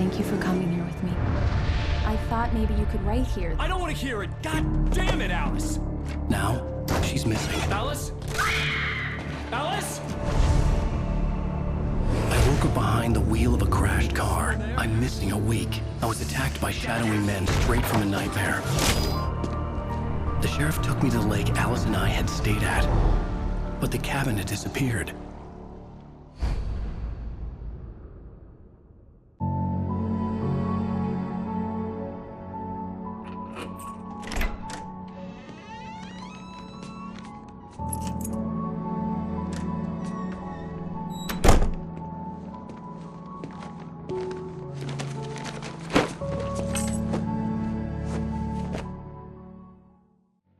Thank you for coming here with me. I thought maybe you could write here. I don't want to hear it! God damn it, Alice! Now, she's missing. Alice? Alice? I woke up behind the wheel of a crashed car. I'm missing a week. I was attacked by shadowy men straight from a nightmare. The sheriff took me to the lake Alice and I had stayed at, but the cabin had disappeared.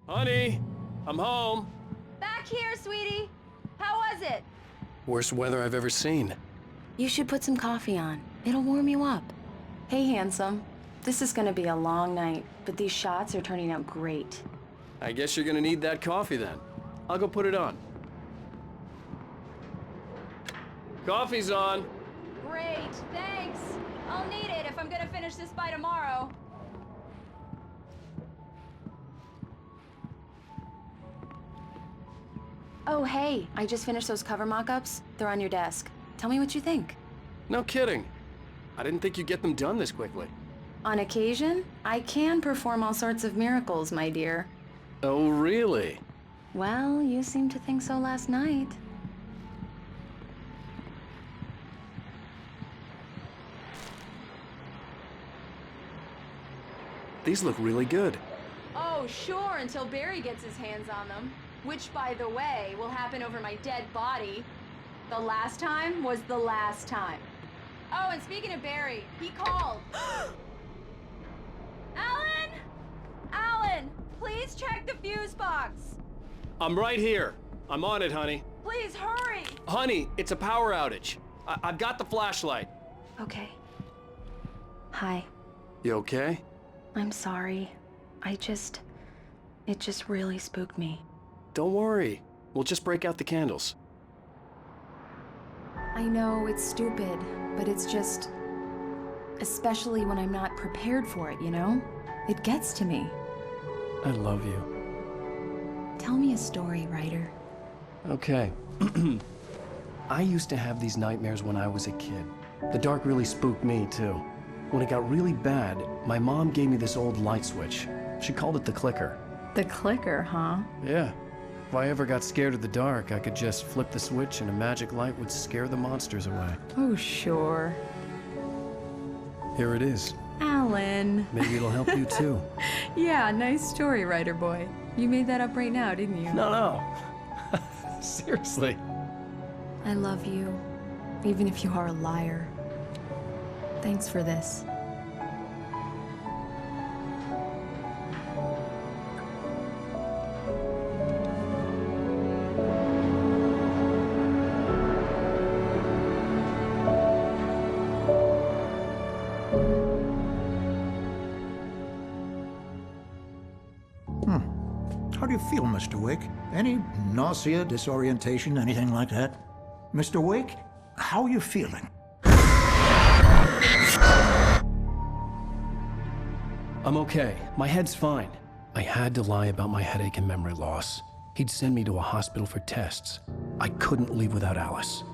Honey, I'm home. Back here, sweetie. How was it? Worst weather I've ever seen. You should put some coffee on. It'll warm you up. Hey, handsome. This is gonna be a long night, but these shots are turning out great. I guess you're gonna need that coffee then. I'll go put it on. Coffee's on. Great, thanks. I'll need it if I'm gonna finish this by tomorrow. Oh, hey, I just finished those cover mock-ups. They're on your desk. Tell me what you think. No kidding. I didn't think you'd get them done this quickly. On occasion, I can perform all sorts of miracles, my dear. Oh, really? Well, you seemed to think so last night. These look really good. Oh, sure, until Barry gets his hands on them. Which, by the way, will happen over my dead body. The last time was the last time. Oh, and speaking of Barry, he called. Alan! Alan, please check the fuse box. I'm right here. I'm on it, honey. Please hurry. Honey, it's a power outage. I've got the flashlight. Okay. Hi. You okay? I'm sorry. It just really spooked me. Don't worry. We'll just break out the candles. I know it's stupid, but it's just... especially when I'm not prepared for it, you know? It gets to me. I love you. Tell me a story, writer. Okay. I used to have these nightmares when I was a kid. The dark really spooked me, too. When it got really bad, my mom gave me this old light switch. She called it the clicker. The clicker, huh? Yeah. If I ever got scared of the dark, I could just flip the switch and a magic light would scare the monsters away. Oh, sure. Here it is. Alan. Maybe it'll help you, too. Yeah, nice story, writer boy. You made that up right now, didn't you? No. Seriously. I love you, even if you are a liar. Thanks for this. How do you feel, Mr. Wake? Any nausea, disorientation, anything like that? Mr. Wake, how are you feeling? I'm okay. My head's fine. I had to lie about my headache and memory loss. He'd send me to a hospital for tests. I couldn't leave without Alice.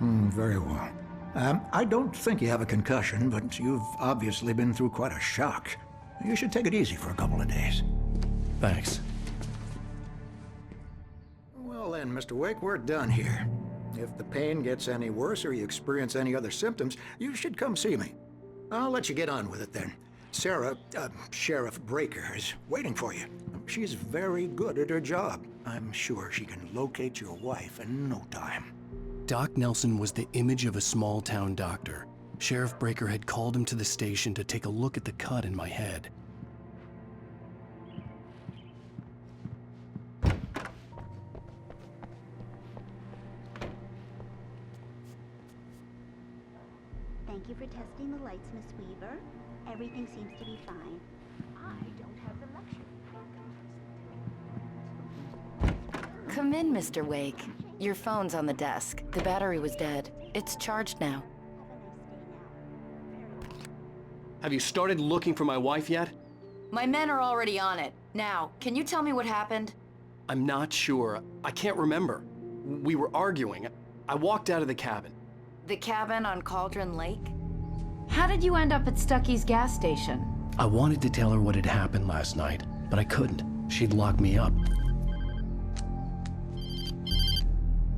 Very well. I don't think you have a concussion, but you've obviously been through quite a shock. You should take it easy for a couple of days. Thanks. Well then, Mr. Wake, we're done here. If the pain gets any worse or you experience any other symptoms, you should come see me. I'll let you get on with it then. Sarah, Sheriff Breaker, is waiting for you. She's very good at her job. I'm sure she can locate your wife in no time. Doc Nelson was the image of a small-town doctor. Sheriff Breaker had called him to the station to take a look at the cut in my head. Thank you for testing the lights, Miss Weaver. Everything seems to be fine. I don't have the luxury. Come in, Mr. Wake. Your phone's on the desk. The battery was dead. It's charged now. Have a nice day now. Have you started looking for my wife yet? My men are already on it. Now, can you tell me what happened? I'm not sure. I can't remember. We were arguing. I walked out of the cabin. The cabin on Cauldron Lake? How did you end up at Stucky's gas station? I wanted to tell her what had happened last night, but I couldn't. She'd locked me up.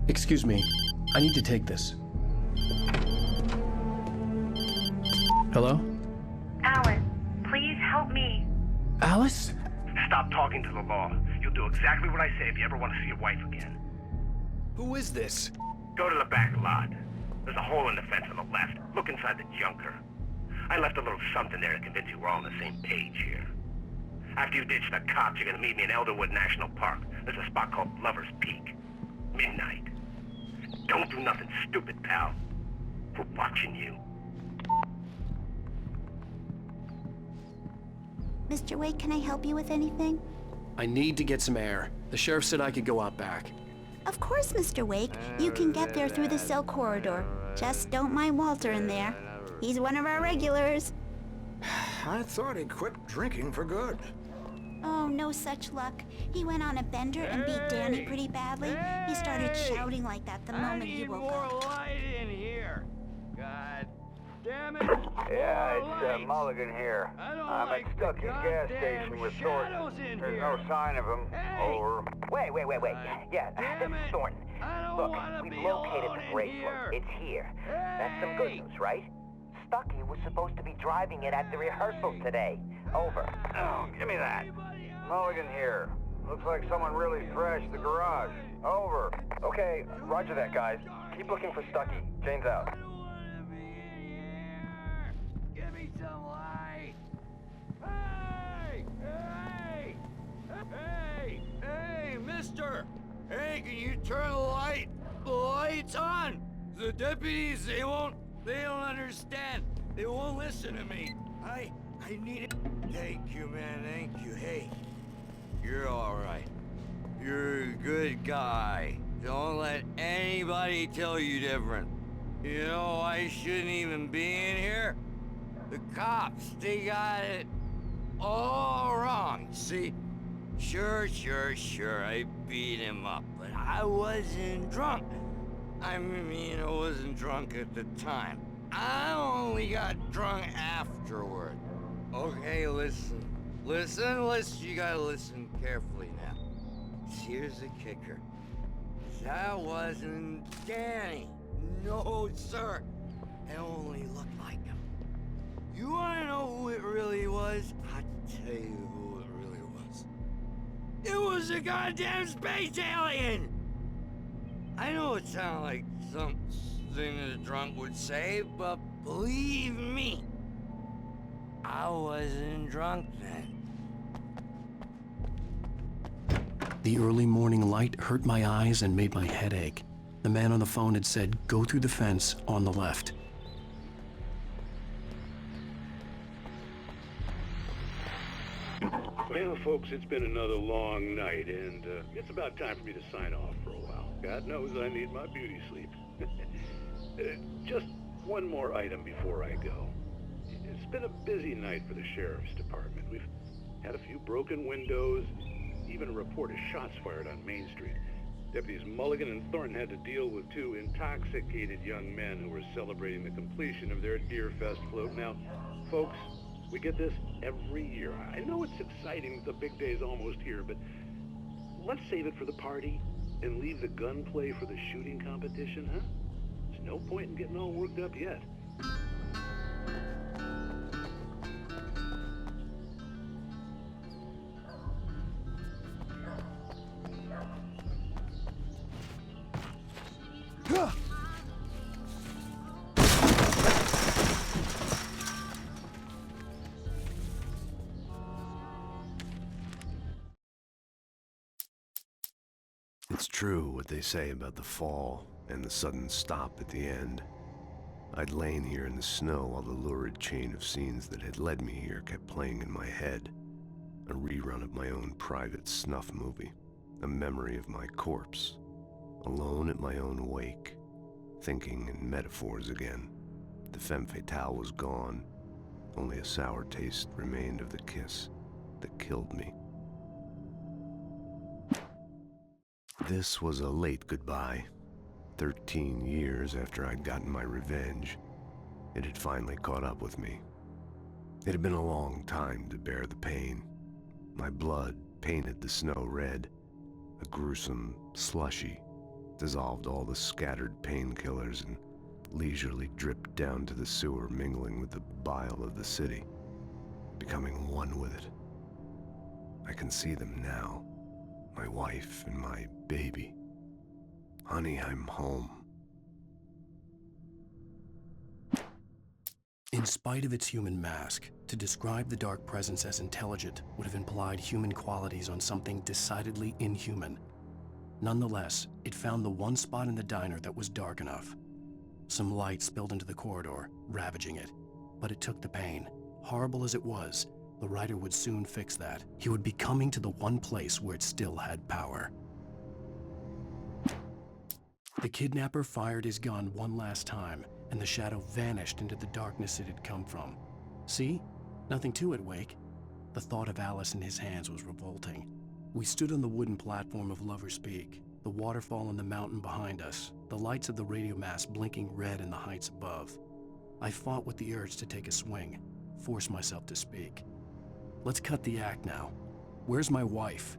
Excuse me. I need to take this. Hello? Alice, please help me. Alice? Stop talking to the law. You'll do exactly what I say if you ever want to see your wife again. Who is this? Go to the back lot. There's a hole in the fence on the left. Look inside the junker. I left a little something there to convince you we're all on the same page here. After you ditch the cops, you're gonna meet me in Elderwood National Park. There's a spot called Lover's Peak. Midnight. Don't do nothing stupid, pal. We're watching you. Mr. Wake, can I help you with anything? I need to get some air. The sheriff said I could go out back. Of course, Mr. Wake. You can get there through the cell corridor. Just don't mind Walter in there. He's one of our regulars. I thought he'd quit drinking for good. Oh, no such luck. He went on a bender and beat Danny pretty badly. He started shouting like that the moment he woke up. More light in here. God damn it. Yeah, it's Mulligan here. I'm like at Stucky's gas station with Thornton. There's no sign of him. Over. Wait. Yeah, this is Thornton. Look, we've located the brake float. It's here. That's some good news, right? Stucky was supposed to be driving it at the rehearsal today. Over. Oh, give me that. Mulligan here. Looks like someone really trashed the garage. Over. Okay, roger that, guys. Keep looking for Stucky. Jane's out. Give me some light. Hey, mister. Hey, can you turn the lights on? The deputies, they don't understand. They won't listen to me. I need it. Thank you, man, thank you. Hey, you're all right. You're a good guy. Don't let anybody tell you different. You know, I shouldn't even be in here. The cops, they got it all wrong. See, sure, I beat him up, but I wasn't drunk. I mean, I wasn't drunk at the time. I only got drunk afterward. Okay, listen, you gotta listen carefully now. Here's the kicker. That wasn't Danny. No, sir. It only looked like him. You wanna know who it really was? I'll tell you who it really was. It was a goddamn space alien! I know it sounds like something that a drunk would say, but believe me, I wasn't drunk then. The early morning light hurt my eyes and made my head ache. The man on the phone had said, go through the fence on the left. Well, folks, it's been another long night, and it's about time for me to sign off for a while. God knows I need my beauty sleep. Just one more item before I go. It's been a busy night for the sheriff's department. We've had a few broken windows, even a report of shots fired on Main Street. Deputies Mulligan and Thornton had to deal with two intoxicated young men who were celebrating the completion of their Deer Fest float. Now, folks, we get this every year. I know it's exciting, the big day's almost here, but let's save it for the party and leave the gunplay for the shooting competition, huh? There's no point in getting all worked up yet. It's true what they say about the fall and the sudden stop at the end. I'd lain here in the snow while the lurid chain of scenes that had led me here kept playing in my head. A rerun of my own private snuff movie. A memory of my corpse. Alone at my own wake. Thinking in metaphors again. The femme fatale was gone. Only a sour taste remained of the kiss that killed me. This was a late goodbye. 13 years after I'd gotten my revenge, it had finally caught up with me. It had been a long time to bear the pain. My blood painted the snow red. A gruesome slushy dissolved all the scattered painkillers and leisurely dripped down to the sewer, mingling with the bile of the city, becoming one with it. I can see them now, my wife and my baby. Honey, I'm home. In spite of its human mask, to describe the dark presence as intelligent would have implied human qualities on something decidedly inhuman. Nonetheless, it found the one spot in the diner that was dark enough. Some light spilled into the corridor, ravaging it. But it took the pain. Horrible as it was, the writer would soon fix that. He would be coming to the one place where it still had power. The kidnapper fired his gun one last time, and the shadow vanished into the darkness it had come from. See? Nothing to it, Wake. The thought of Alice in his hands was revolting. We stood on the wooden platform of Lover's Peak, the waterfall on the mountain behind us, the lights of the radio mast blinking red in the heights above. I fought with the urge to take a swing, force myself to speak. Let's cut the act now. Where's my wife?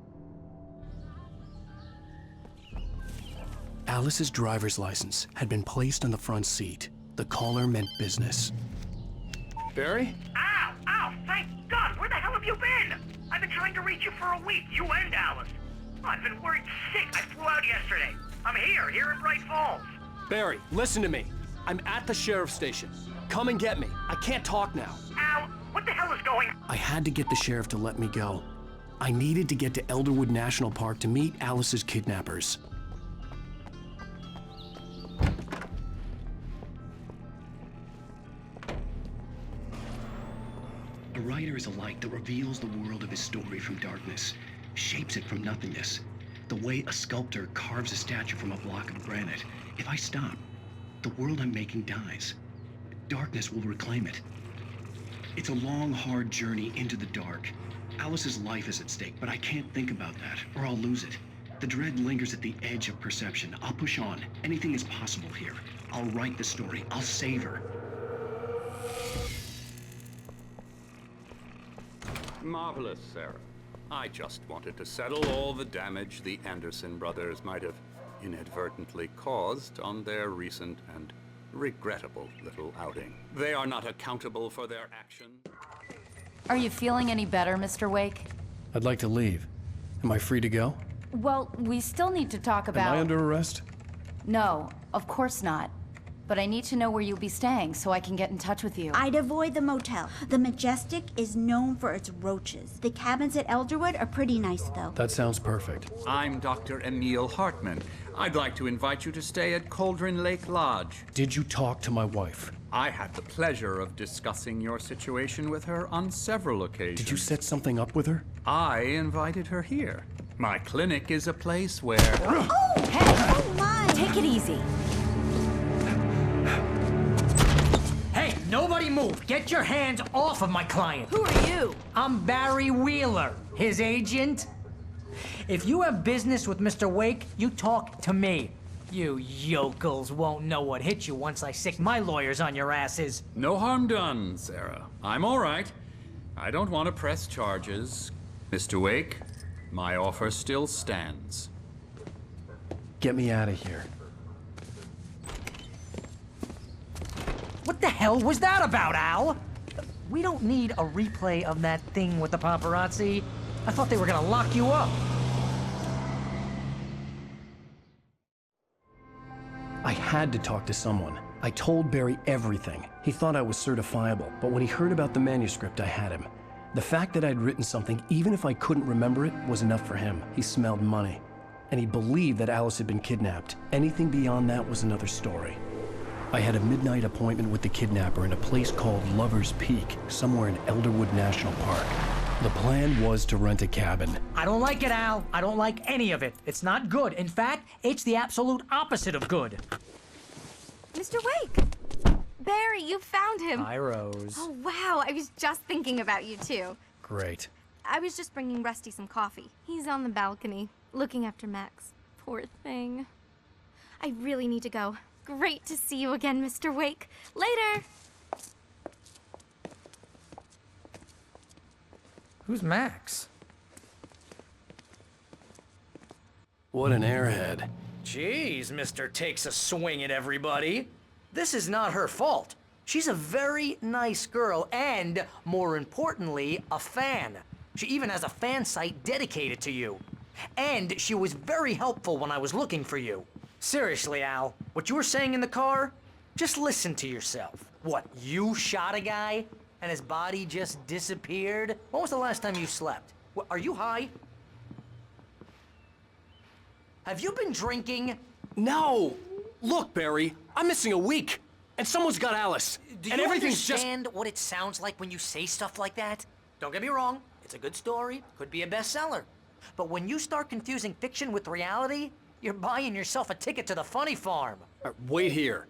Alice's driver's license had been placed on the front seat. The caller meant business. Barry? Ow! Ow! Thank God! Where the hell have you been? I've been trying to reach you for a week, you and Alice. I've been worried sick. I flew out yesterday. I'm here in Bright Falls. Barry, listen to me. I'm at the sheriff's station. Come and get me. I can't talk now. Ow! What the hell is going on? I had to get the sheriff to let me go. I needed to get to Elderwood National Park to meet Alice's kidnappers. A writer is a light that reveals the world of his story from darkness, shapes it from nothingness. The way a sculptor carves a statue from a block of granite. If I stop, the world I'm making dies. Darkness will reclaim it. It's a long, hard journey into the dark. Alice's life is at stake, but I can't think about that, or I'll lose it. The dread lingers at the edge of perception. I'll push on. Anything is possible here. I'll write the story. I'll save her. Marvelous, Sarah. I just wanted to settle all the damage the Anderson brothers might have inadvertently caused on their recent and regrettable little outing. They are not accountable for their actions. Are you feeling any better, Mr. Wake? I'd like to leave. Am I free to go? Well, we still need to talk about... Am I under arrest? No, of course not. But I need to know where you'll be staying so I can get in touch with you. I'd avoid the motel. The Majestic is known for its roaches. The cabins at Elderwood are pretty nice, though. That sounds perfect. I'm Dr. Emil Hartman. I'd like to invite you to stay at Cauldron Lake Lodge. Did you talk to my wife? I had the pleasure of discussing your situation with her on several occasions. Did you set something up with her? I invited her here. My clinic is a place where... Oh! Hey! Oh, my! Take it easy. Hey, nobody move! Get your hands off of my client! Who are you? I'm Barry Wheeler, his agent. If you have business with Mr. Wake, you talk to me. You yokels won't know what hit you once I sick my lawyers on your asses. No harm done, Sarah. I'm all right. I don't want to press charges. Mr. Wake, my offer still stands. Get me out of here. What the hell was that about, Al? We don't need a replay of that thing with the paparazzi. I thought they were gonna lock you up. I had to talk to someone. I told Barry everything. He thought I was certifiable, but when he heard about the manuscript, I had him. The fact that I'd written something, even if I couldn't remember it, was enough for him. He smelled money. And he believed that Alice had been kidnapped. Anything beyond that was another story. I had a midnight appointment with the kidnapper in a place called Lover's Peak, somewhere in Elderwood National Park. The plan was to rent a cabin. I don't like it, Al. I don't like any of it. It's not good. In fact, it's the absolute opposite of good. Mr. Wake, Barry, you found him. Hi, Rose. Oh, wow. I was just thinking about you, too. Great. I was just bringing Rusty some coffee. He's on the balcony, looking after Max. Poor thing. I really need to go. Great to see you again, Mr. Wake. Later! Who's Max? What an airhead. Jeez, Mr. Takes a Swing at Everybody. This is not her fault. She's a very nice girl and, more importantly, a fan. She even has a fan site dedicated to you. And she was very helpful when I was looking for you. Seriously, Al, what you were saying in the car? Just listen to yourself. What, you shot a guy and his body just disappeared? When was the last time you slept? What, are you high? Have you been drinking? No! Look, Barry, I'm missing a week, and someone's got Alice. Do and you everything's understand what it sounds like when you say stuff like that? Don't get me wrong, it's a good story, could be a bestseller. But when you start confusing fiction with reality, you're buying yourself a ticket to the funny farm. Wait here.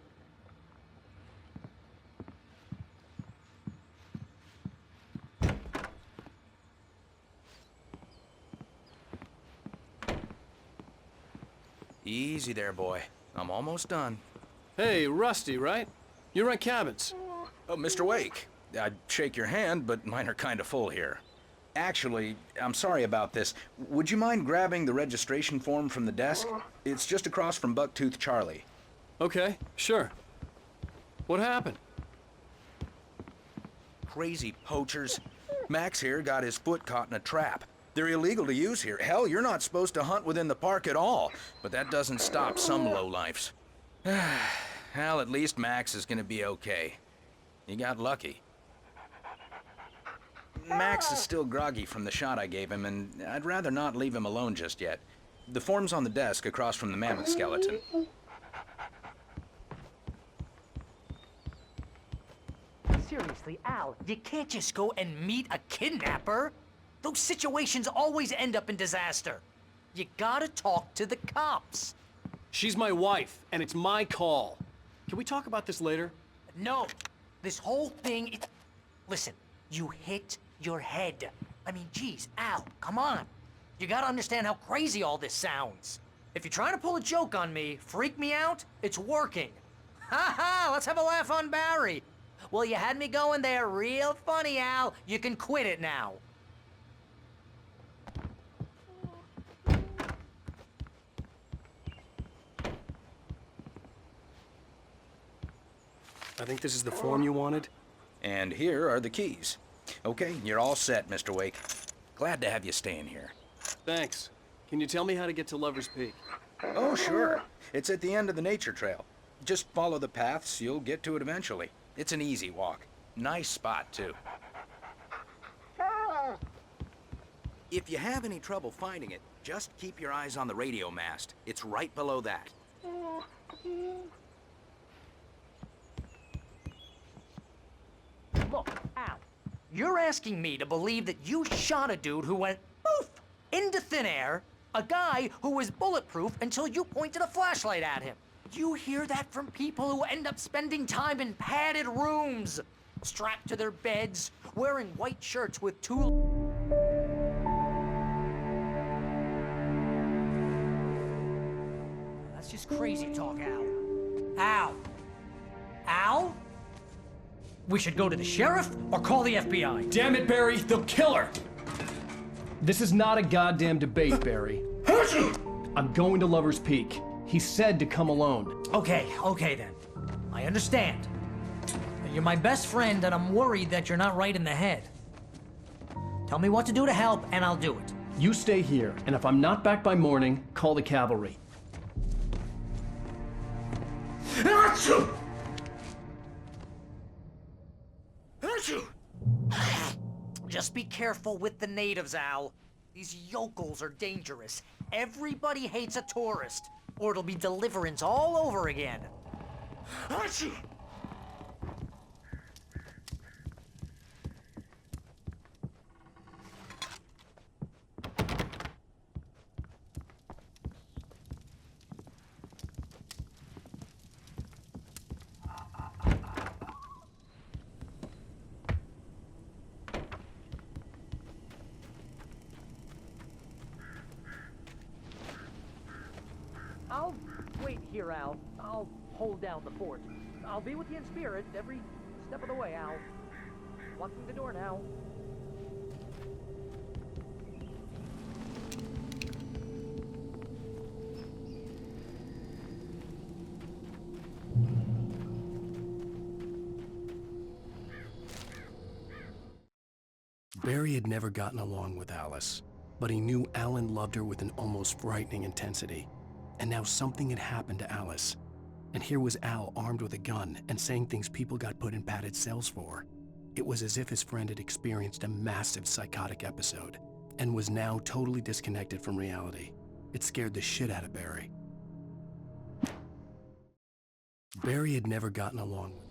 Easy there, boy. I'm almost done. Hey, Rusty, right? You rent cabins. Oh, Mr. Wake. I'd shake your hand, but mine are kind of full here. Actually, I'm sorry about this. Would you mind grabbing the registration form from the desk? It's just across from Bucktooth Charlie. Okay, sure. What happened? Crazy poachers. Max here got his foot caught in a trap. They're illegal to use here. Hell, you're not supposed to hunt within the park at all. But that doesn't stop some lowlifes. Well, at least Max is gonna be okay. He got lucky. Max is still groggy from the shot I gave him, and I'd rather not leave him alone just yet. The form's on the desk across from the mammoth skeleton. Seriously, Al, you can't just go and meet a kidnapper. Those situations always end up in disaster. You gotta talk to the cops. She's my wife, and it's my call. Can we talk about this later? No, this whole thing, listen, you hit your head. I mean, geez, Al, come on. You gotta understand how crazy all this sounds. If you're trying to pull a joke on me, freak me out, it's working. Ha ha, let's have a laugh on Barry. Well, you had me going there real funny, Al. You can quit it now. I think this is the form you wanted. And here are the keys. Okay, you're all set, Mr. Wake. Glad to have you staying here. Thanks. Can you tell me how to get to Lover's Peak? Oh, sure. It's at the end of the nature trail. Just follow the paths, you'll get to it eventually. It's an easy walk. Nice spot, too. If you have any trouble finding it, just keep your eyes on the radio mast. It's right below that. Look, Al, you're asking me to believe that you shot a dude who went poof into thin air, a guy who was bulletproof until you pointed a flashlight at him. You hear that from people who end up spending time in padded rooms, strapped to their beds, wearing white shirts with two... That's just crazy talk, Al. Al? Al? We should go to the sheriff or call the FBI. Damn it, Barry, they'll kill her! This is not a goddamn debate, Barry. I'm going to Lover's Peak. He said to come alone. Okay then. I understand. You're my best friend, and I'm worried that you're not right in the head. Tell me what to do to help, and I'll do it. You stay here, and if I'm not back by morning, call the cavalry. Achoo! Just be careful with the natives, Al. These yokels are dangerous. Everybody hates a tourist, or it'll be Deliverance all over again. Achoo! here, Al. I'll hold down the fort. I'll be with you in spirit every step of the way, Al. Locking the door now. Barry had never gotten along with Alice, but he knew Alan loved her with an almost frightening intensity. And now something had happened to Alice. And here was Al armed with a gun and saying things people got put in padded cells for. It was as if his friend had experienced a massive psychotic episode and was now totally disconnected from reality. It scared the shit out of Barry. Barry had never gotten along with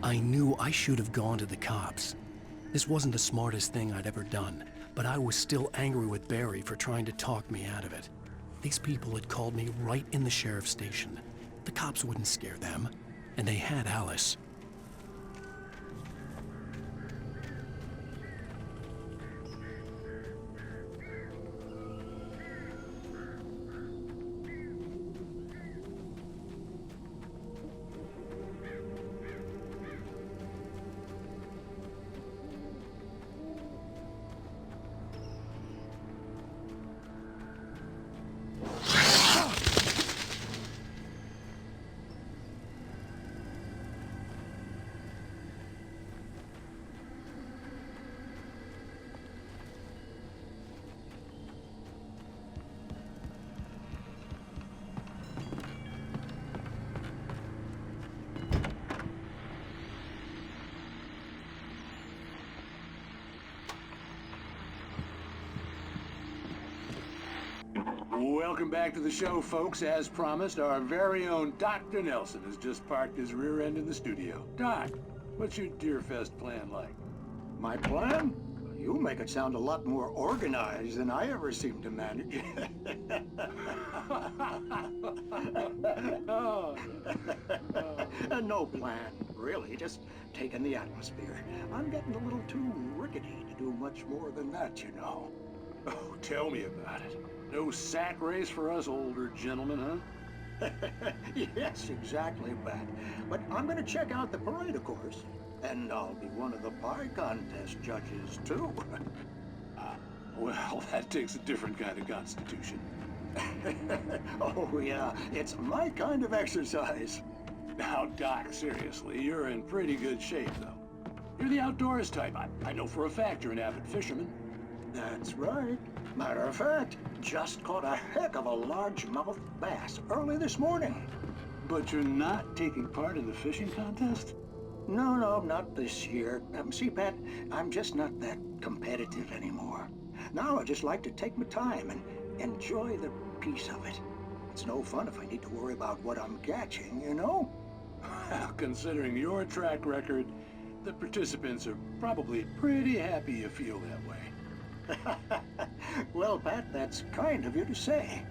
I knew I should have gone to the cops. This wasn't the smartest thing I'd ever done, but I was still angry with Barry for trying to talk me out of it. These people had called me right in the sheriff's station. The cops wouldn't scare them, and they had Alice. Welcome back to the show, folks. As promised, our very own Dr. Nelson has just parked his rear end in the studio. Doc, what's your Deerfest plan like? My plan? You make it sound a lot more organized than I ever seem to manage. No plan, really. Just taking the atmosphere. I'm getting a little too rickety to do much more than that, you know. Oh, tell me about it. No sack race for us older gentlemen, huh? Yes, exactly, Pat. But I'm going to check out the parade, of course. And I'll be one of the pie contest judges, too. Well, that takes a different kind of constitution. Oh, yeah. It's my kind of exercise. Now, Doc, seriously, you're in pretty good shape, though. You're the outdoors type. I know for a fact you're an avid fisherman. That's right. Matter of fact, just caught a heck of a largemouth bass early this morning. But you're not taking part in the fishing contest? No, not this year. See, Pat, I'm just not that competitive anymore. Now I just like to take my time and enjoy the peace of it. It's no fun if I need to worry about what I'm catching, you know? Well, considering your track record, the participants are probably pretty happy you feel that way. Well, Pat, that's kind of you to say.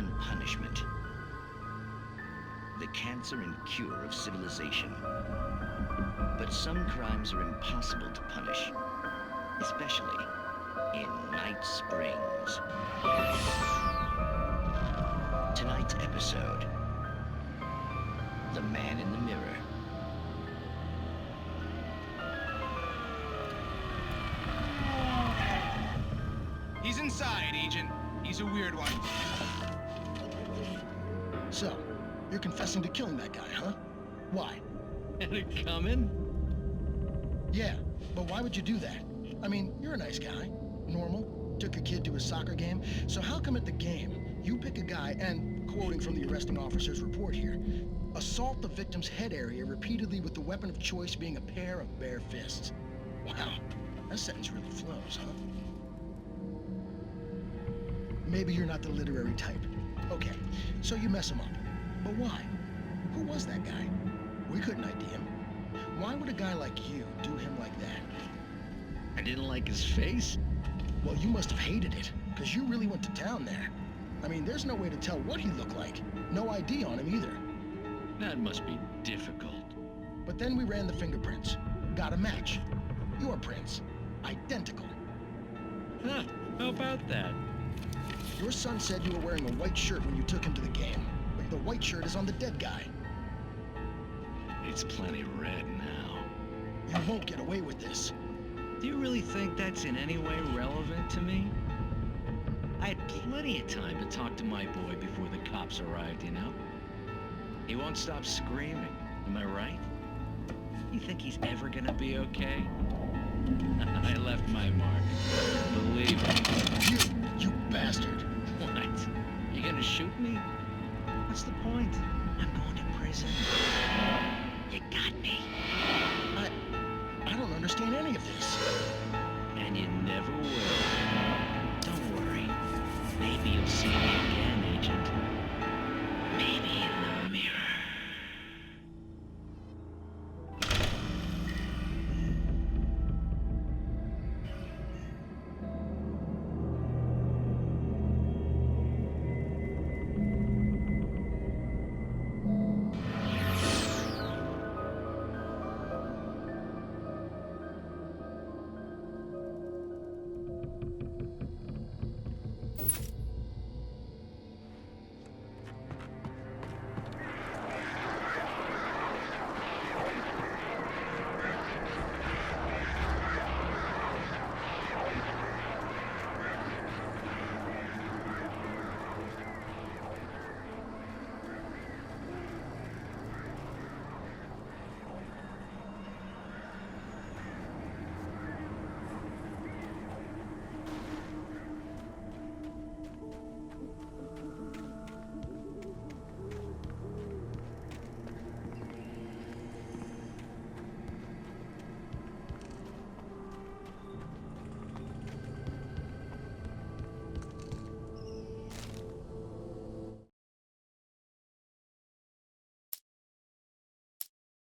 human punishment. The cancer and cure of civilization. But some crimes are impossible to punish, especially in Night Springs. Tonight's episode, The Man in the Mirror. He's inside, Agent. He's a weird one. So, you're confessing to killing that guy, huh? Why? Had it coming? Yeah, but why would you do that? I mean, you're a nice guy. Normal. Took a kid to a soccer game. So how come at the game, you pick a guy and, quoting from the arresting officer's report here, assault the victim's head area repeatedly with the weapon of choice being a pair of bare fists? Wow, that sentence really flows, huh? Maybe you're not the literary type. Okay, so you mess him up. But why? Who was that guy? We couldn't ID him. Why would a guy like you do him like that? I didn't like his face? Well, you must have hated it, because you really went to town there. I mean, there's no way to tell what he looked like. No ID on him either. That must be difficult. But then we ran the fingerprints. Got a match. Your prints. Identical. Huh, how about that? Your son said you were wearing a white shirt when you took him to the game, but the white shirt is on the dead guy. It's plenty red now. You won't get away with this. Do you really think that's in any way relevant to me? I had plenty of time to talk to my boy before the cops arrived, you know? He won't stop screaming, am I right? You think he's ever gonna be okay? I left my mark. Believe me. You bastard. What? You gonna shoot me? What's the point? I'm going to prison. You got me. I don't understand any of this. And you never will. Don't worry. Maybe you'll see me again, Agent. Maybe in the mirror.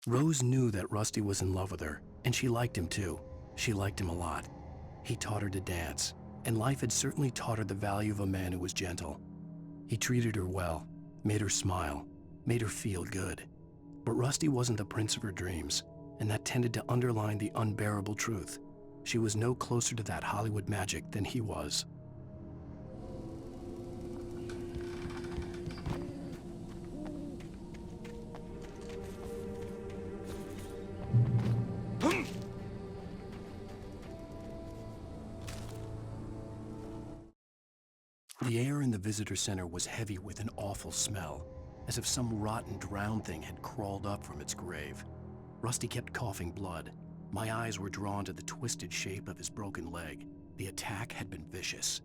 Rose knew that Rusty was in love with her, and she liked him too. She liked him a lot. He taught her to dance, and life had certainly taught her the value of a man who was gentle. He treated her well, made her smile, made her feel good. But Rusty wasn't the prince of her dreams, and that tended to underline the unbearable truth. She was no closer to that Hollywood magic than he was. The air in the visitor center was heavy with an awful smell, as if some rotten drowned thing had crawled up from its grave. Rusty kept coughing blood. My eyes were drawn to the twisted shape of his broken leg. The attack had been vicious.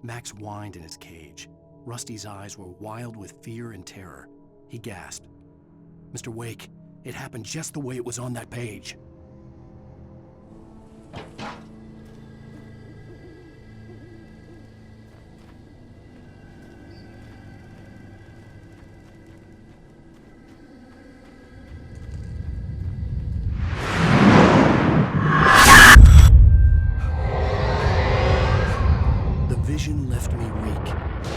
Max whined in his cage. Rusty's eyes were wild with fear and terror. He gasped. "Mr. Wake, it happened just the way it was on that page." The vision left me weak.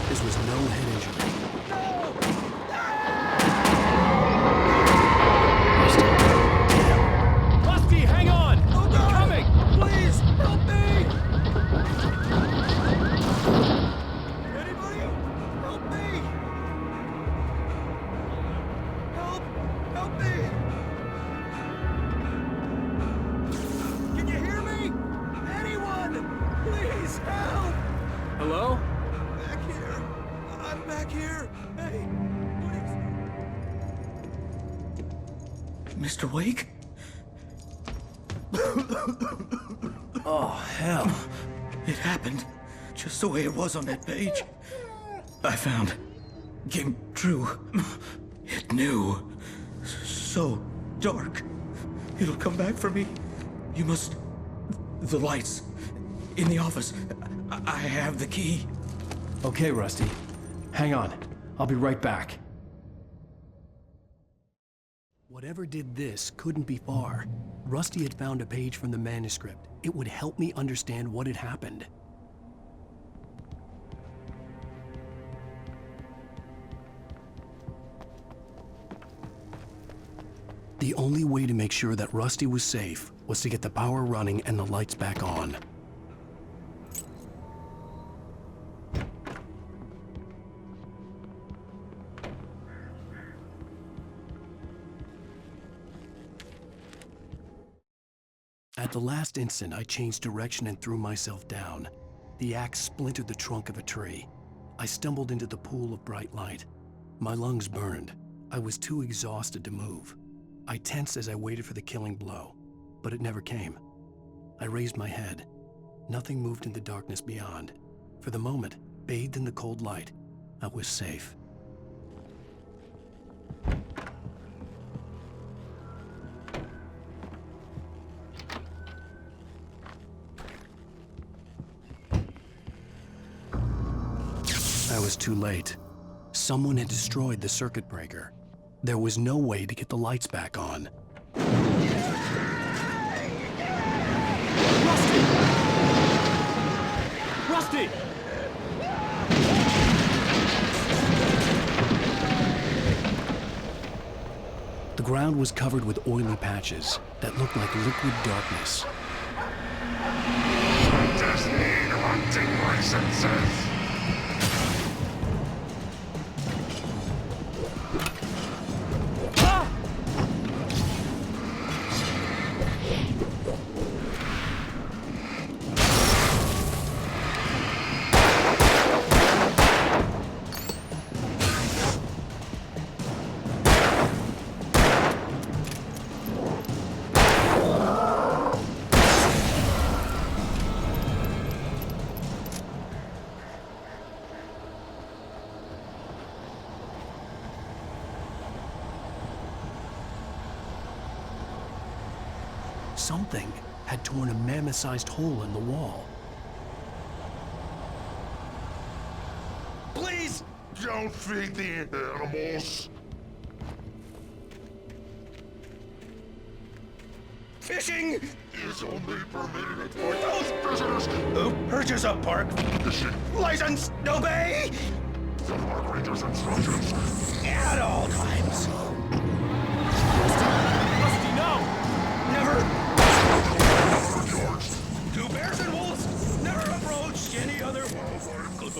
This was no head injury. Mr. Wake? Oh, hell. It happened just the way it was on that page. I found. Came true. It knew. So dark. It'll come back for me. You must... The lights. In the office. I have the key. Okay, Rusty. Hang on. I'll be right back. Whatever did this couldn't be far. Rusty had found a page from the manuscript. It would help me understand what had happened. The only way to make sure that Rusty was safe was to get the power running and the lights back on. At the last instant, I changed direction and threw myself down. The axe splintered the trunk of a tree. I stumbled into the pool of bright light. My lungs burned. I was too exhausted to move. I tensed as I waited for the killing blow, but it never came. I raised my head. Nothing moved in the darkness beyond. For the moment, bathed in the cold light, I was safe. I was too late. Someone had destroyed the circuit breaker. There was no way to get the lights back on. Rusty! The ground was covered with oily patches that looked like liquid darkness. I just need hunting licenses. Something had torn a mammoth-sized hole in the wall. Please don't feed the animals. Fishing is only permitted for those visitors who purchase a park license, obey the park ranger's instructions at all times. Rusty, no! Never. Two bears and wolves never approached any other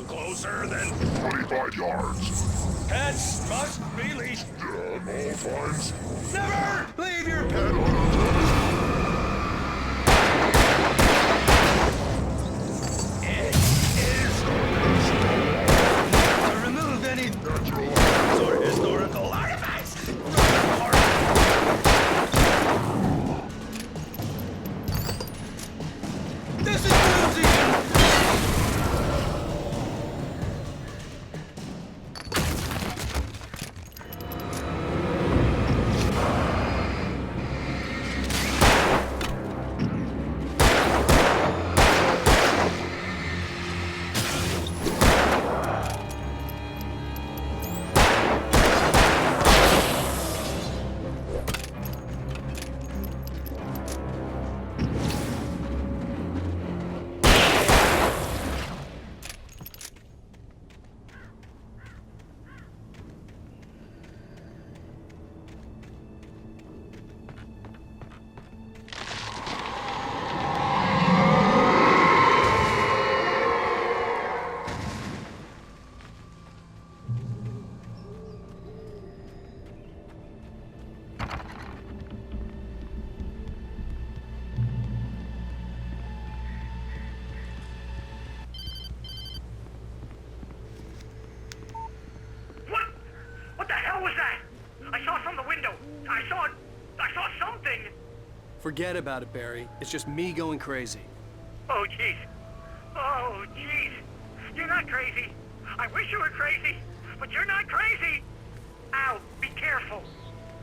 closer than 25 yards. Pets must be leashed. At all times. Never leave your pet It is to remove any natural or historical artifacts from the park. This is New Zealand! I saw something! Forget about it, Barry. It's just me going crazy. Oh, jeez. Oh, jeez. You're not crazy. I wish you were crazy, but you're not crazy! Ow, be careful!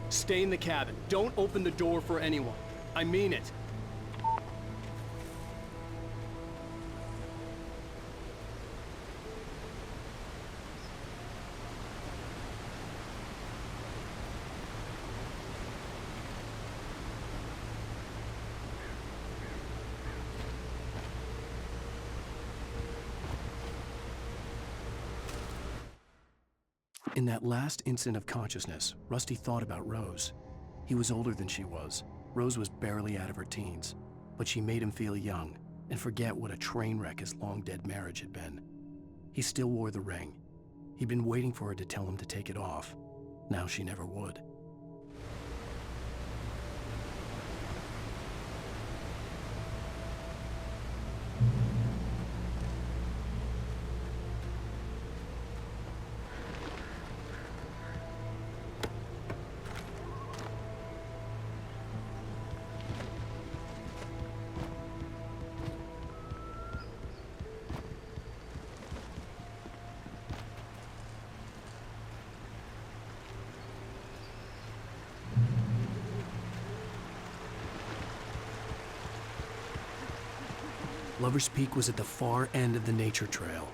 Stay in the cabin. Don't open the door for anyone. I mean it. In that last instant of consciousness, Rusty thought about Rose. He was older than she was. Rose was barely out of her teens, but she made him feel young and forget what a train wreck his long-dead marriage had been. He still wore the ring. He'd been waiting for her to tell him to take it off. Now she never would. Lover's Peak was at the far end of the nature trail.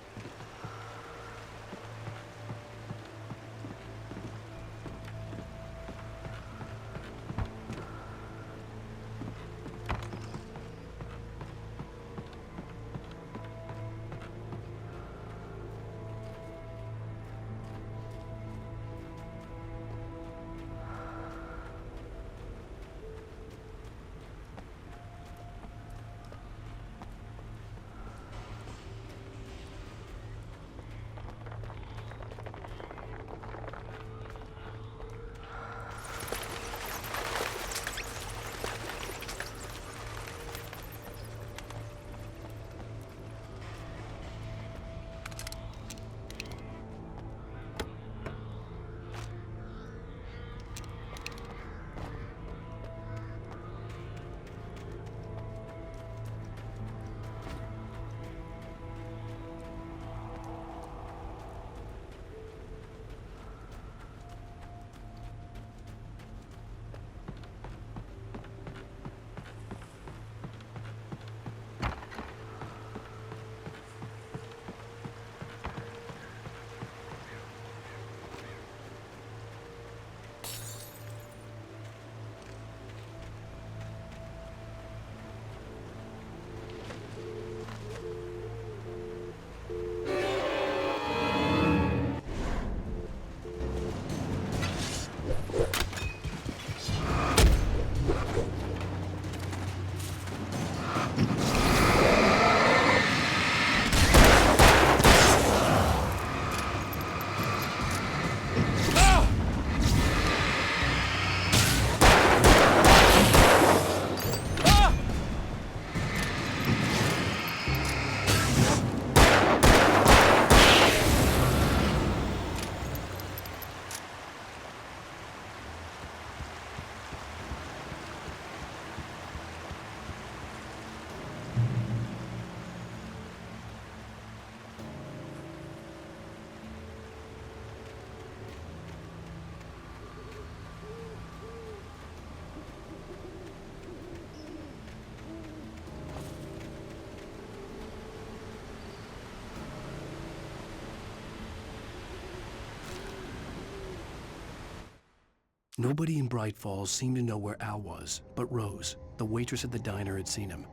Nobody in Bright Falls seemed to know where Al was, but Rose, the waitress at the diner, had seen him.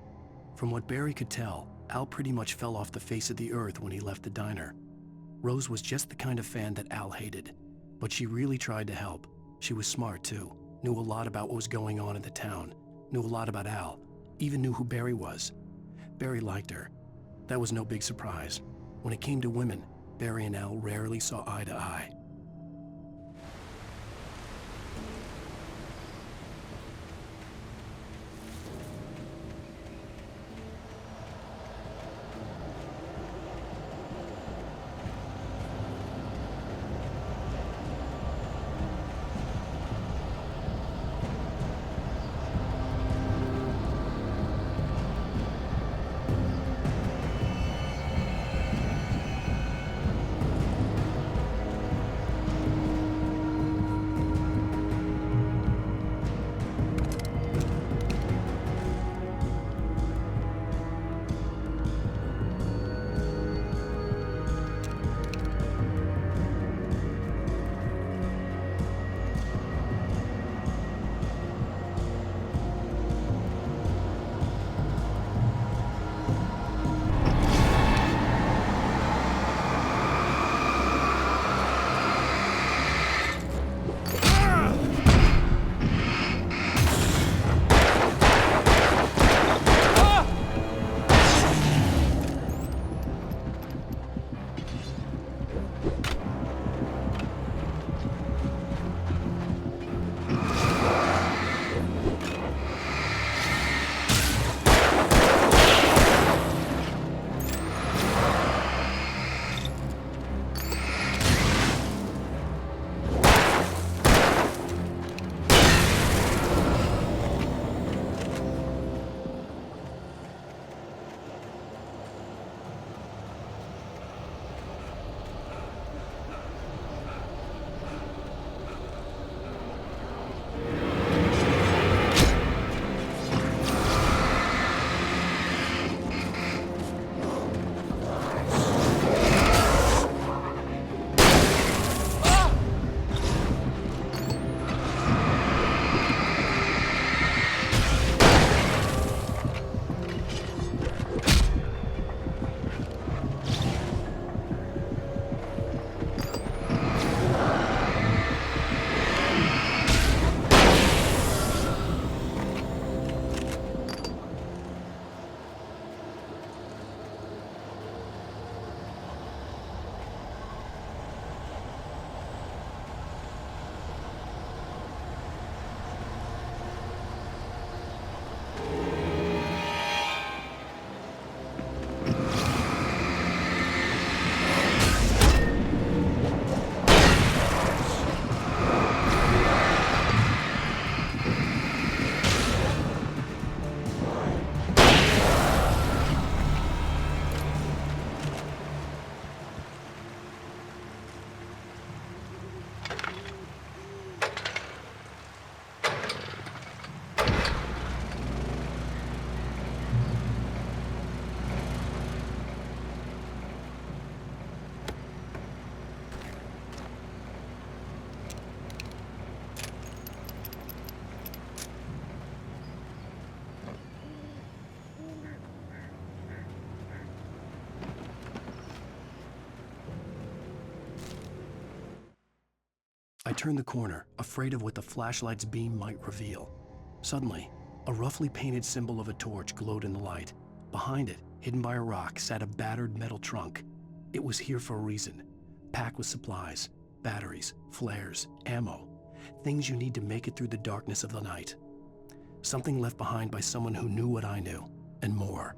From what Barry could tell, Al pretty much fell off the face of the earth when he left the diner. Rose was just the kind of fan that Al hated, but she really tried to help. She was smart too, knew a lot about what was going on in the town, knew a lot about Al, even knew who Barry was. Barry liked her. That was no big surprise. When it came to women, Barry and Al rarely saw eye to eye. turned the corner, afraid of what the flashlight's beam might reveal. Suddenly, a roughly painted symbol of a torch glowed in the light. Behind it, hidden by a rock, sat a battered metal trunk. It was here for a reason, packed with supplies, batteries, flares, ammo, things you need to make it through the darkness of the night. Something left behind by someone who knew what I knew, and more.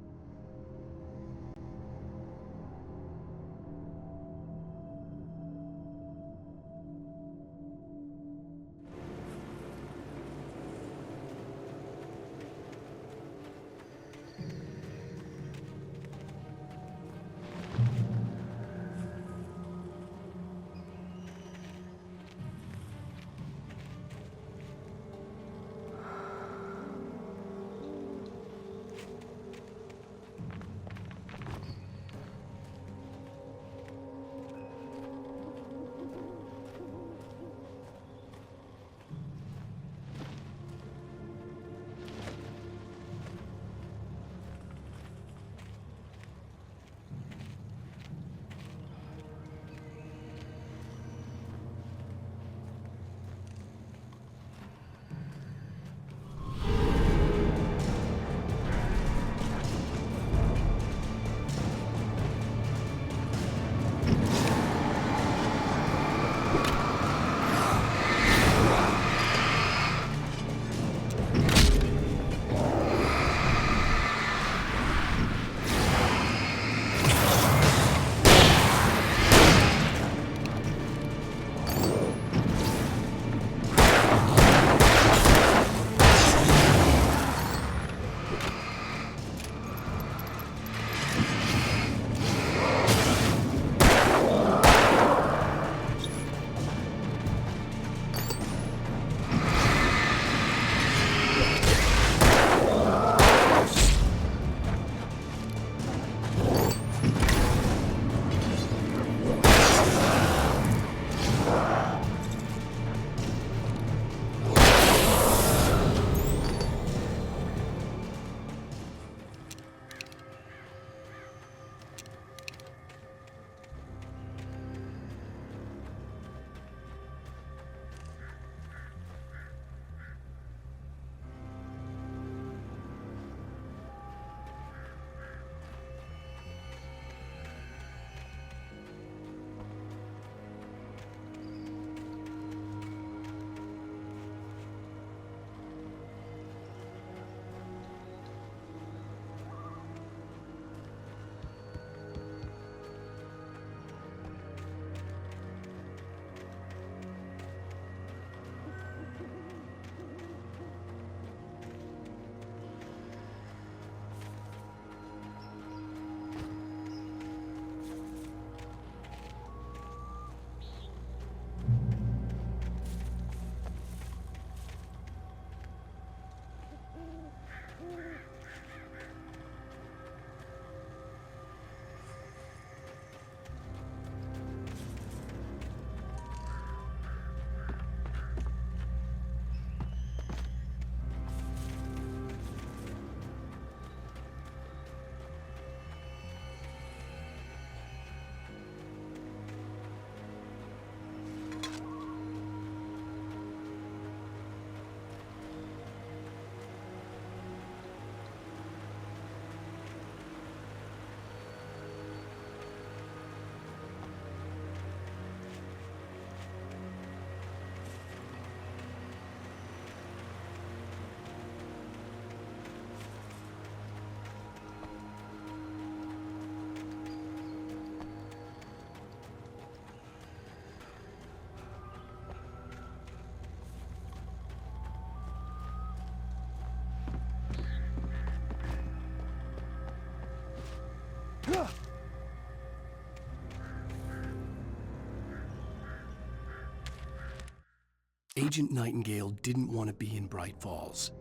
Agent Nightingale didn't want to be in Bright Falls.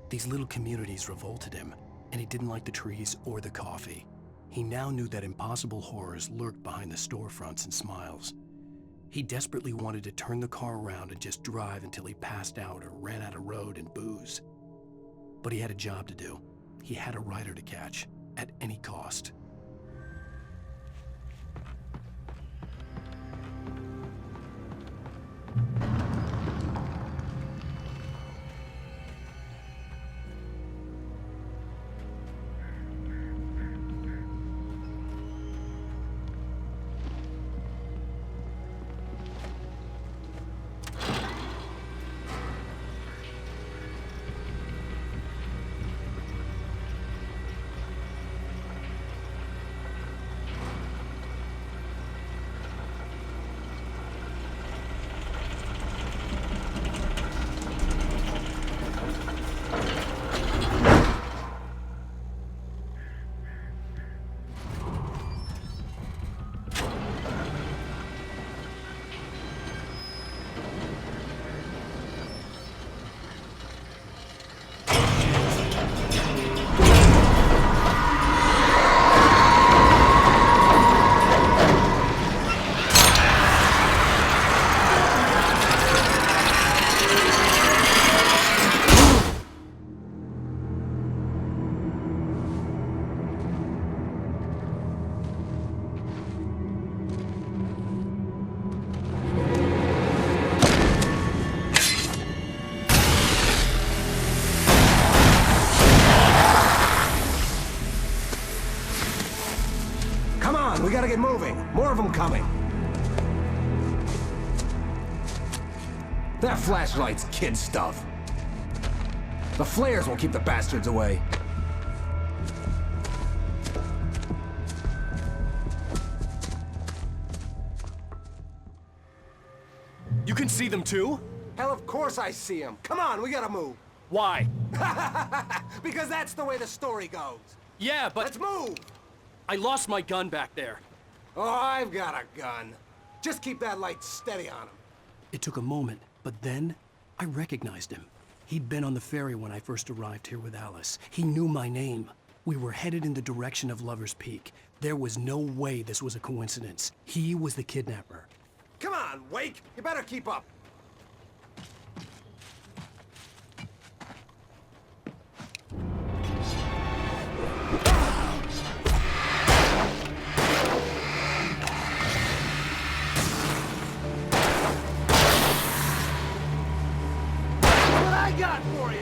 These little communities revolted him, and he didn't like the trees or the coffee. He now knew that impossible horrors lurked behind the storefronts and smiles. He desperately wanted to turn the car around and just drive until he passed out or ran out of road and booze. But he had a job to do. He had a rider to catch, at any cost. we gotta get moving. More of them coming. That flashlight's kid stuff. The flares will keep the bastards away. You can see them too? Hell, of course I see them. Come on, we gotta move. Why? Because that's the way the story goes. Yeah, but... Let's move! I lost my gun back there. Oh, I've got a gun. Just keep that light steady on him. It took a moment, but then I recognized him. He'd been on the ferry when I first arrived here with Alice. He knew my name. We were headed in the direction of Lover's Peak. There was no way this was a coincidence. He was the kidnapper. Come on, Wake! You better keep up. What I got for you?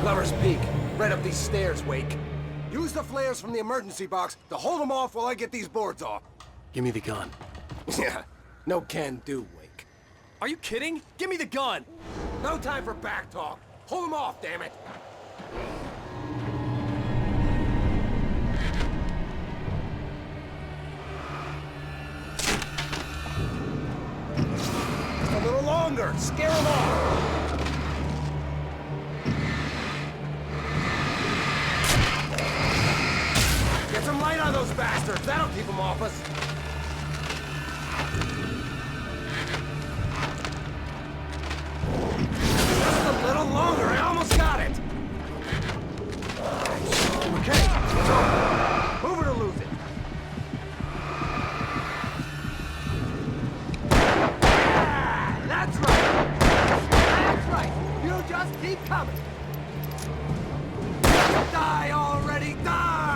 Lover's Peak. Right up these stairs, Wake. Use the flares from the emergency box to hold them off while I get these boards off. Give me the gun. Yeah, no can do, Wake. Are you kidding? Give me the gun! No time for back talk. Hold them off, damn it. A little longer. Scare them off. Get some light on those bastards. That'll keep them off us. Just a little longer. I almost got it. Okay, it's over. Move it or lose it. Yeah, that's right. That's right. You just keep coming. Just die already. Die.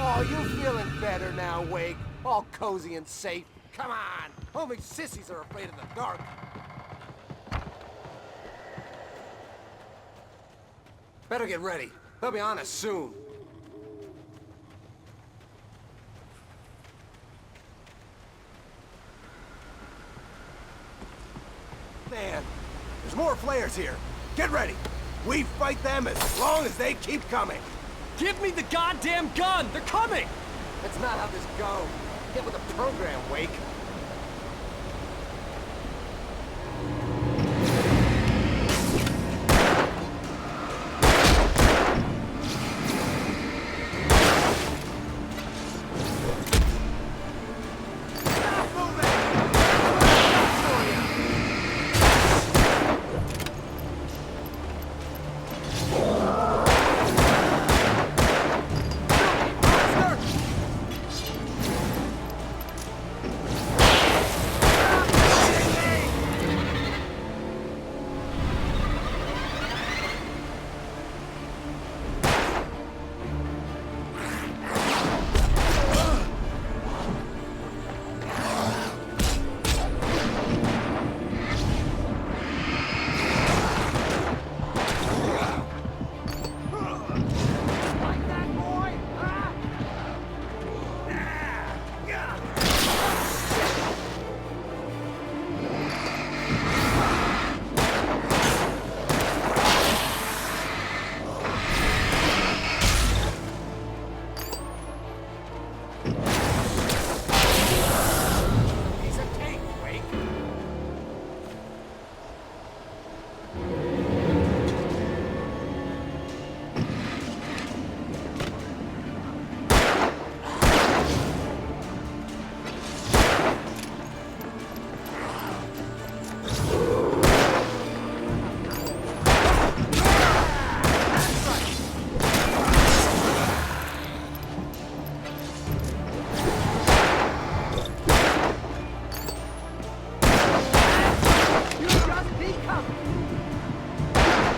Oh, you feeling better now, Wake? All cozy and safe. Come on! Only sissies are afraid of the dark. Better get ready. They'll be on us soon. Man, there's more flares here. Get ready. We fight them as long as they keep coming. Give me the goddamn gun! They're coming! That's not how this goes. Get with the program, Wake.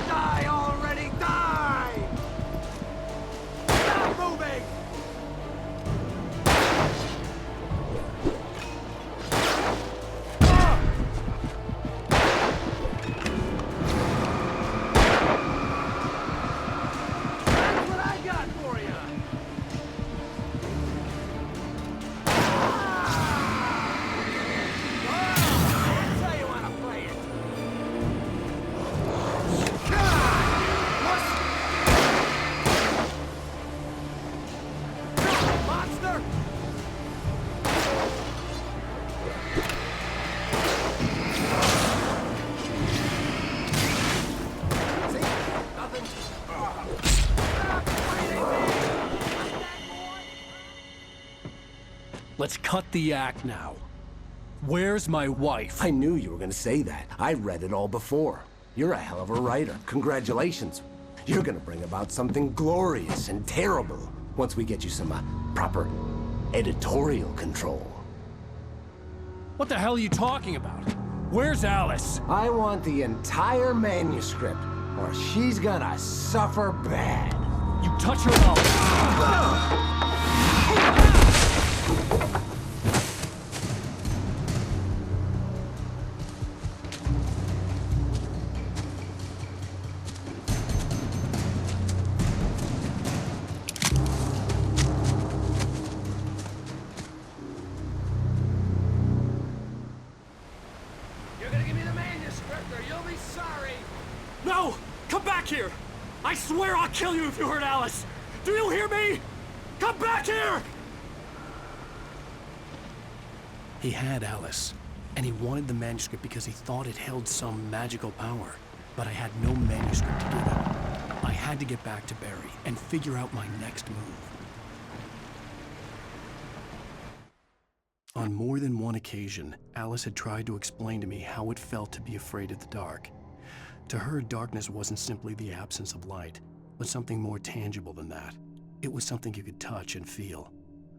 Die already! Die! Stop moving! That's what I got for you! That's how you want to play it! Monster! See? Nothing. Stop fighting me! Let's cut the act now. Where's my wife? I knew you were gonna say that. I read it all before. You're a hell of a writer. Congratulations. You're gonna bring about something glorious and terrible once we get you some proper editorial control. What the hell are you talking about? Where's Alice? I want the entire manuscript, or she's gonna suffer bad. You touch her Alice. You're gonna give me the manuscript or you'll be sorry! No! Come back here! I swear I'll kill you if you hurt Alice! Do you hear me? Come back here! He had Alice, and he wanted the manuscript because he thought it held some magical power. But I had no manuscript to give him. I had to get back to Barry and figure out my next move. On more than one occasion, Alice had tried to explain to me how it felt to be afraid of the dark. To her, darkness wasn't simply the absence of light, but something more tangible than that. It was something you could touch and feel.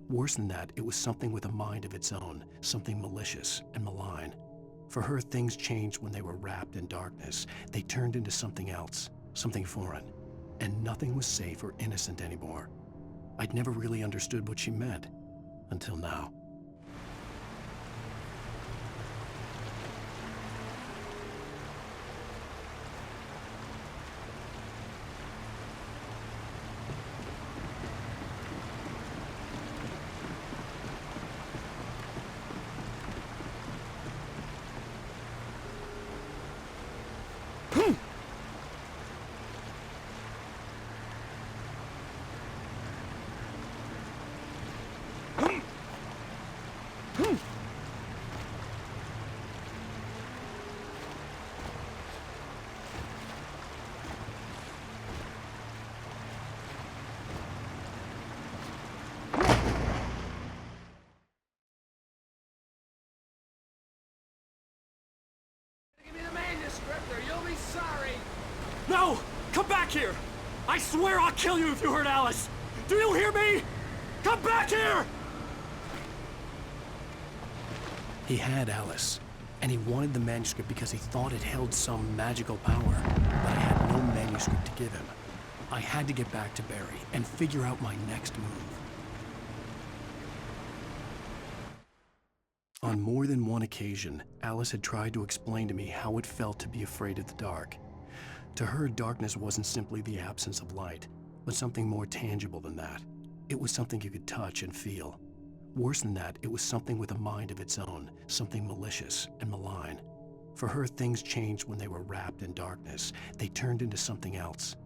Worse than that, it was something with a mind of its own, something malicious and malign. For her, things changed when they were wrapped in darkness. They turned into something else, something foreign, and nothing was safe or innocent anymore. I'd never really understood what she meant, until now. No! Come back here! I swear I'll kill you if you hurt Alice! Do you hear me? Come back here! He had Alice, and he wanted the manuscript because he thought it held some magical power, but I had no manuscript to give him. I had to get back to Barry and figure out my next move. On more than one occasion, Alice had tried to explain to me how it felt to be afraid of the dark. To her, darkness wasn't simply the absence of light, but something more tangible than that. It was something you could touch and feel. Worse than that, it was something with a mind of its own, something malicious and malign. For her, things changed when they were wrapped in darkness. They turned into something else.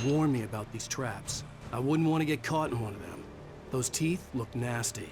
warned me about these traps. I wouldn't want to get caught in one of them. Those teeth look nasty.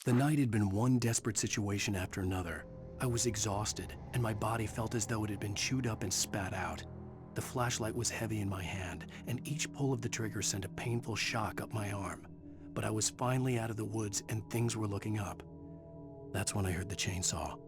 The night had been one desperate situation after another. I was exhausted, and my body felt as though it had been chewed up and spat out. The flashlight was heavy in my hand, and each pull of the trigger sent a painful shock up my arm. But I was finally out of the woods, and things were looking up. That's when I heard the chainsaw.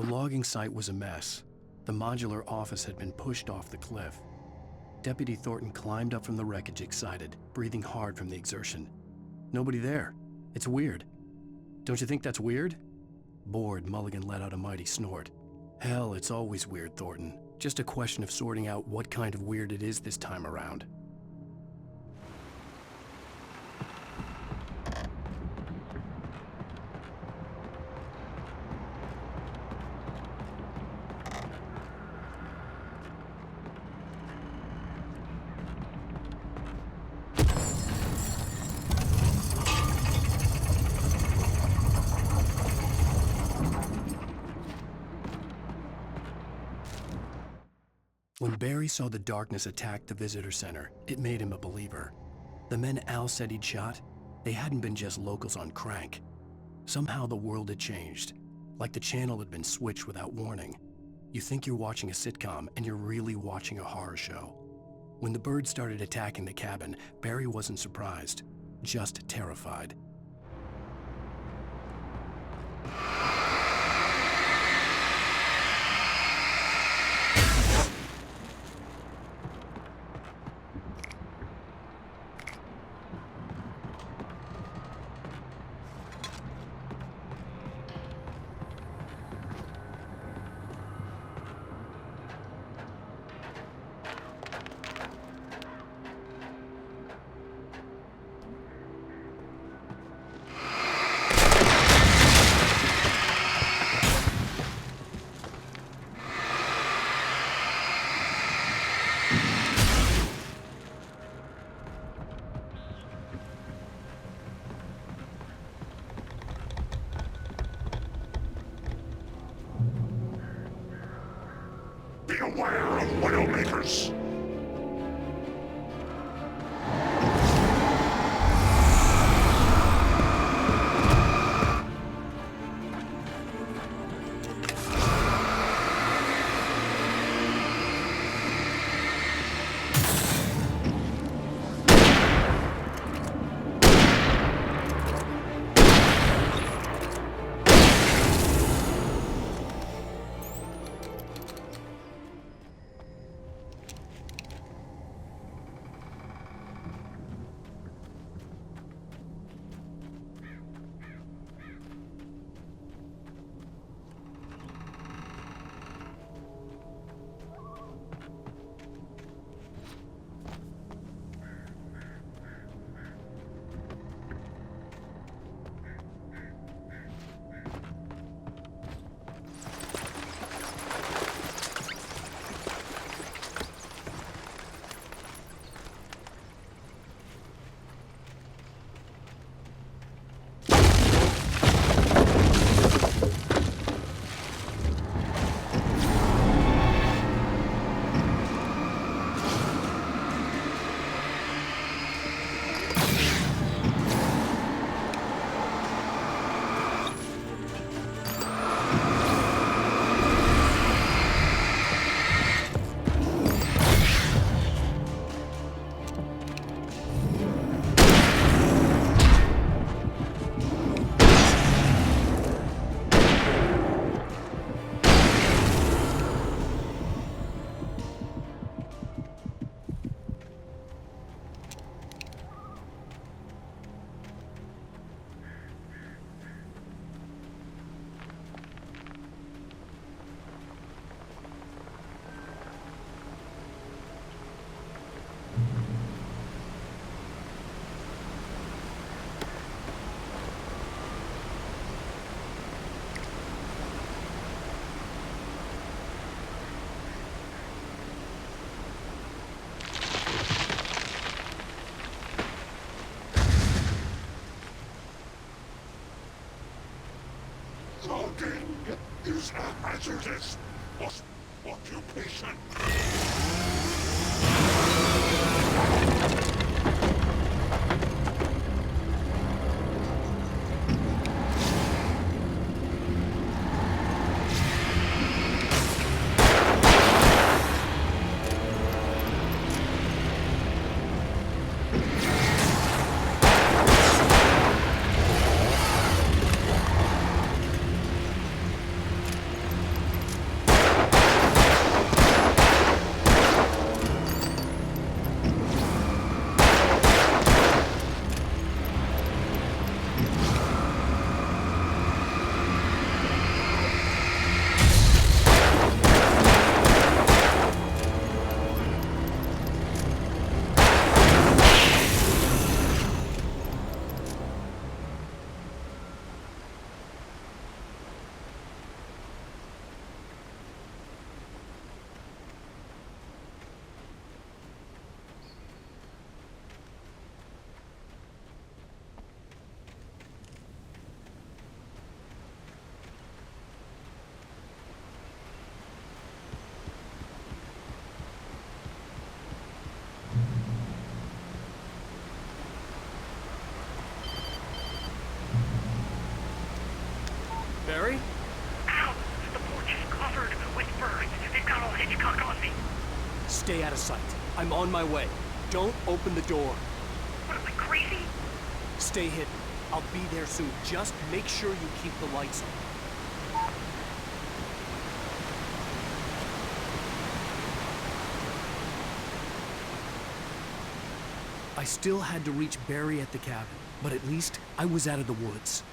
The logging site was a mess. The modular office had been pushed off the cliff. Deputy Thornton climbed up from the wreckage excited, breathing hard from the exertion. Nobody there. It's weird. Don't you think that's weird? Bored, Mulligan let out a mighty snort. Hell, it's always weird, Thornton. Just a question of sorting out what kind of weird it is this time around. When Barry saw the darkness attack the visitor center, it made him a believer. The men Al said he'd shot, they hadn't been just locals on crank. Somehow the world had changed, like the channel had been switched without warning. You think you're watching a sitcom, and you're really watching a horror show. When the birds started attacking the cabin, Barry wasn't surprised, just terrified. Beware of Widowmakers! Logging is a hazardous occupation. Stay out of sight. I'm on my way. Don't open the door. What am I, crazy? Stay hidden. I'll be there soon. Just make sure you keep the lights on. I still had to reach Barry at the cabin, but at least I was out of the woods.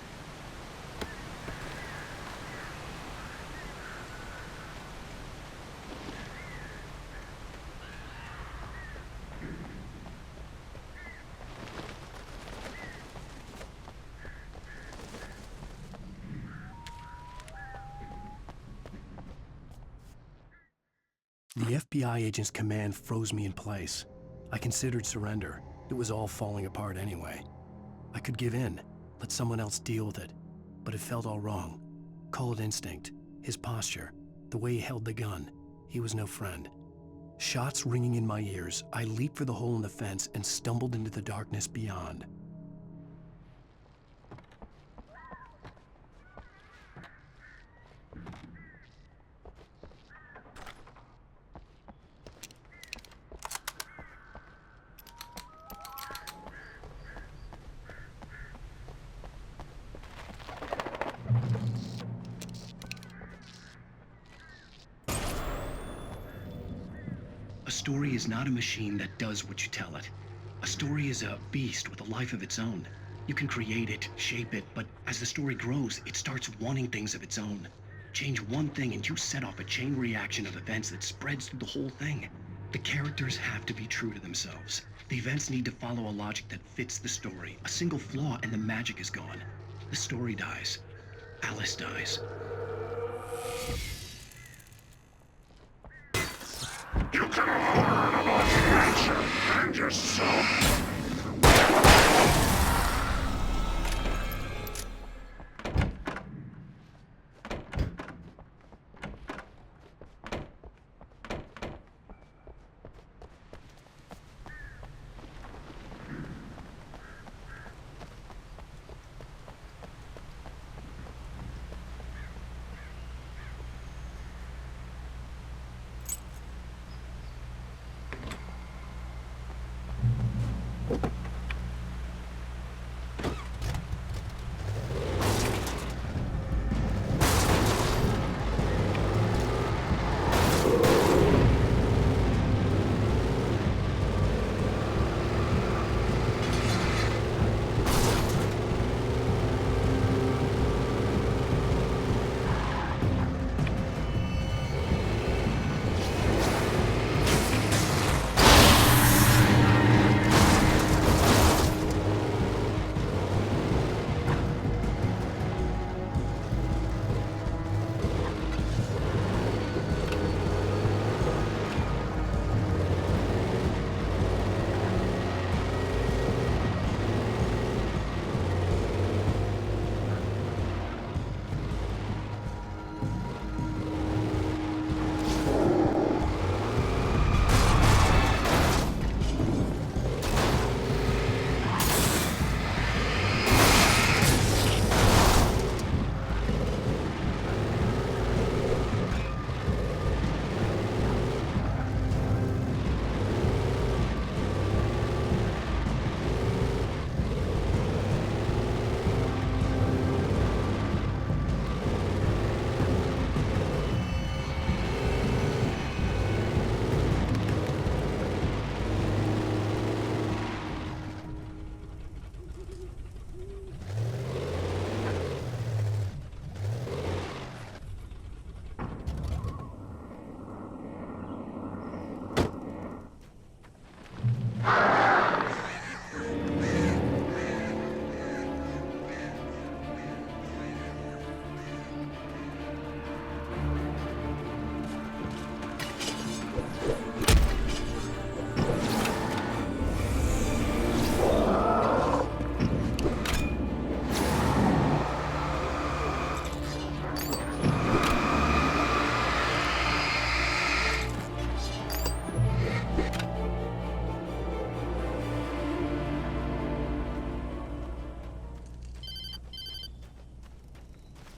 The FBI agent's command froze me in place. I considered surrender. It was all falling apart anyway. I could give in, let someone else deal with it, but it felt all wrong. Call it instinct, his posture, the way he held the gun. He was no friend. Shots ringing in my ears, I leaped for the hole in the fence and stumbled into the darkness beyond. A story is not a machine that does what you tell it. A story is a beast with a life of its own. You can create it, shape it, but as the story grows, it starts wanting things of its own. Change one thing and you set off a chain reaction of events that spreads through the whole thing. The characters have to be true to themselves. The events need to follow a logic that fits the story. A single flaw and the magic is gone. The story dies. Alice dies. You can learn about nature and yourself.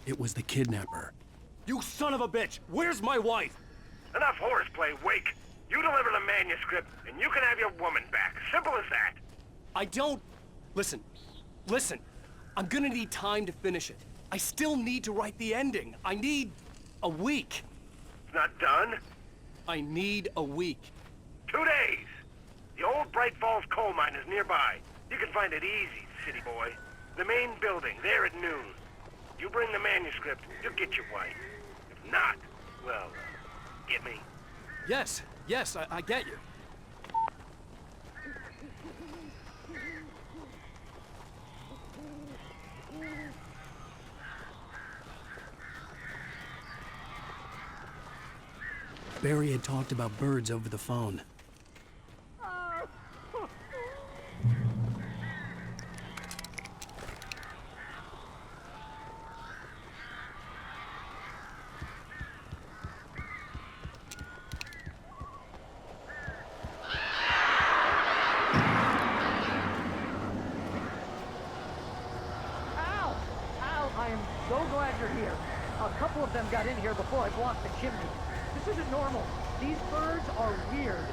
It was the kidnapper. You son of a bitch! Where's my wife? Enough horseplay, Wake. You deliver the manuscript, and you can have your woman back. Simple as that. I don't... Listen. I'm gonna need time to finish it. I still need to write the ending. I need a week. It's not done? I need a week. 2 days. The old Bright Falls coal mine is nearby. You can find it easy, city boy. The main building, there at noon. You bring the manuscript, you'll get your wife. If not, well, get me? Yes, I get you. Barry had talked about birds over the phone. I am so glad you're here. A couple of them got in here before I blocked the chimney. This isn't normal. These birds are weird.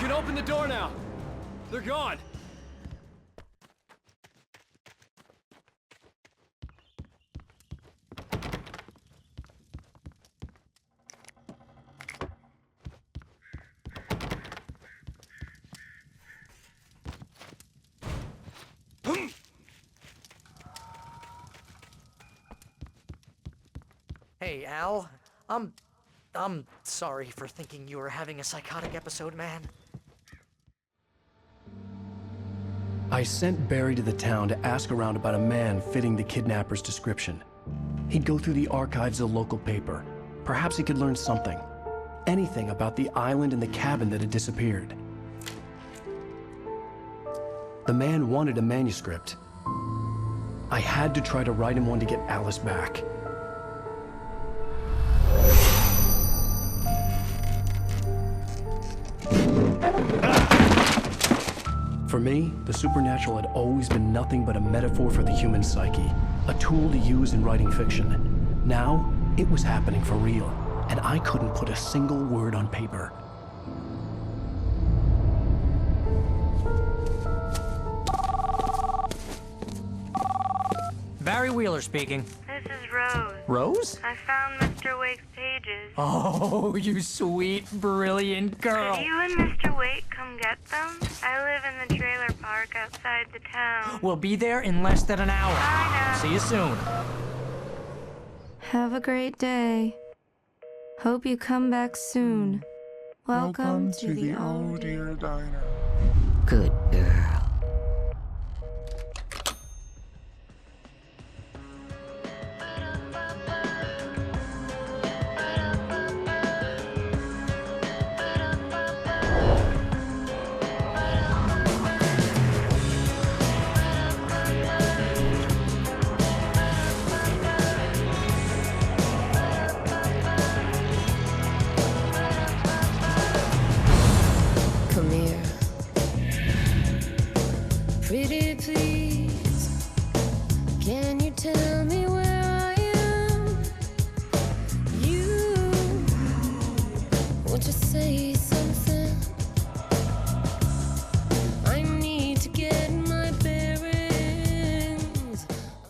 Open the door now. They're gone. Hey, Al. I'm sorry for thinking you were having a psychotic episode, man. I sent Barry to the town to ask around about a man fitting the kidnapper's description. He'd go through the archives of the local paper. Perhaps he could learn something. anything about the island and the cabin that had disappeared. The man wanted a manuscript. I had to try to write him one to get Alice back. For me, the supernatural had always been nothing but a metaphor for the human psyche, a tool to use in writing fiction. Now, it was happening for real, and I couldn't put a single word on paper. Barry Wheeler speaking. This is Rose. Rose? I found Mr. Wake's pages. Oh, you sweet, brilliant girl. Could you and Mr. Wake come get them? I live in the trailer park outside the town. We'll be there in less than an hour. Bye now. See you soon. Have a great day. Hope you come back soon. Welcome to the Oh Dear Diner. Good girl.